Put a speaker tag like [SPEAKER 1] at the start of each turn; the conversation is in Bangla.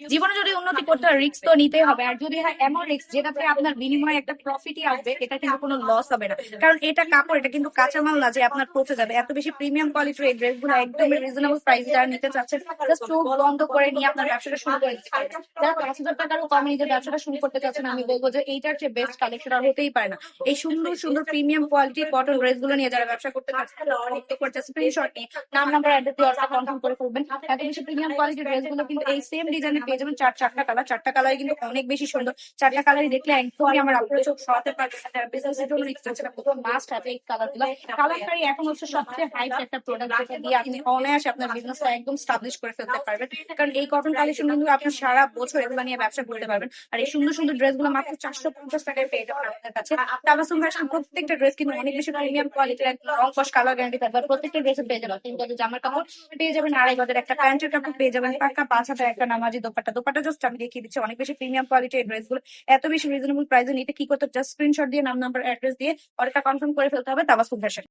[SPEAKER 1] জীবনে যদি উন্নতি করতে হয় রিস্ক তো নিতেই হবে, আর যদি হয় এমন রিস্ক যেটাতে আপনার বিনিময়ে একটা প্রফিটই আসবে, এটা কিন্তু কোনো লস হবে না। কারণ এটা কাপড়, এটা কিন্তু কাঁচামাল না যে আপনার পচে যাবে। এত বেশি প্রিমিয়াম কোয়ালিটির এই ড্রেসগুলো একদম রিজনেবল প্রাইস যারা নিতে চাচ্ছেন, জাস্ট চোখ বন্ধ করে নিয়ে আপনার ব্যবসাটা শুরু করে দিতে পারেন। যারা 5,000 টাকারও কমে নিজের ব্যবসাটা শুরু করতে চাচ্ছেন, আমি বলবো যে এইটার চেয়ে বেস্ট কালেকশন আর হতেই পারে না। এই সুন্দর সুন্দর প্রিমিয়াম কোয়ালিটির কটন ড্রেসগুলো নিয়ে যারা ব্যবসা করতে চাচ্ছেন, স্ক্রিনশট নিয়ে নাম নাম্বার অ্যাড্রেস দিয়ে অর্ডার কনফার্ম করে ফেলবেন। এত বেশি প্রিমিয়াম কোয়ালিটির ড্রেসগুলো কিন্তু এই সেম ডিজাইনে পেয়ে যাবেন চারটা কালার। চারটা কালারই কিন্তু অনেক বেশি সুন্দর। চারটা কালারই দেখলে একদমই আমার আপনার চোখ সরাতে পারবে না। বিজনেসের জন্য রিস্ক হচ্ছে না, প্রথম মাস্ট হবে এই কালার গুলো। কালারকারি এখন হচ্ছে সবচেয়ে হাইপ একটা প্রোডাক্ট, যেটা দিয়ে আপনি অনায়াসে আপনার বিজনেসটা একদম স্টাবলিশ করে ফেলতে পারবেন। কারণ এই কটন কালেকশন কিন্তু আপনি সারা বছর এগুলো নিয়ে ব্যবসা করতে পারবেন। আর এই সুন্দর সুন্দর ড্রেসগুলো মাত্র 450 টাকায় পেয়ে যাবেন আপনার কাছে। তাবাসসুম ফ্যাশন প্রত্যেকটা ড্রেস কিন্তু অনেক বেশি প্রিমিয়াম কোয়ালিটির, একদম রং কস কালার গ্যারান্টি থাকবে। আর প্রত্যেকটা ড্রেসে পেয়ে যাবেন 3 গজের জামার কাপড়, পেয়ে যাবেন 2.5 গজের একটা প্যান্টের কাপড়, পেয়ে যাবেন পাক্কা 5 হাজার একটা নামাজি দোপাট্টা। দোপাট্টা জাস্ট আমি দেখিয়ে দিচ্ছি, অনেক বেশি প্রিমিয়াম কোয়ালিটির এই ড্রেসগুলো এত বেশি রিজনেবল প্রাইসে নিতে কি করতে, জাস্ট স্ক্রিনশট দিয়ে নাম নাম্বার অ্যাড্রেস দিয়ে অর্ডারটা কনফার্ম করে ফেলতে হবে তাবাসসুম ফ্যাশন।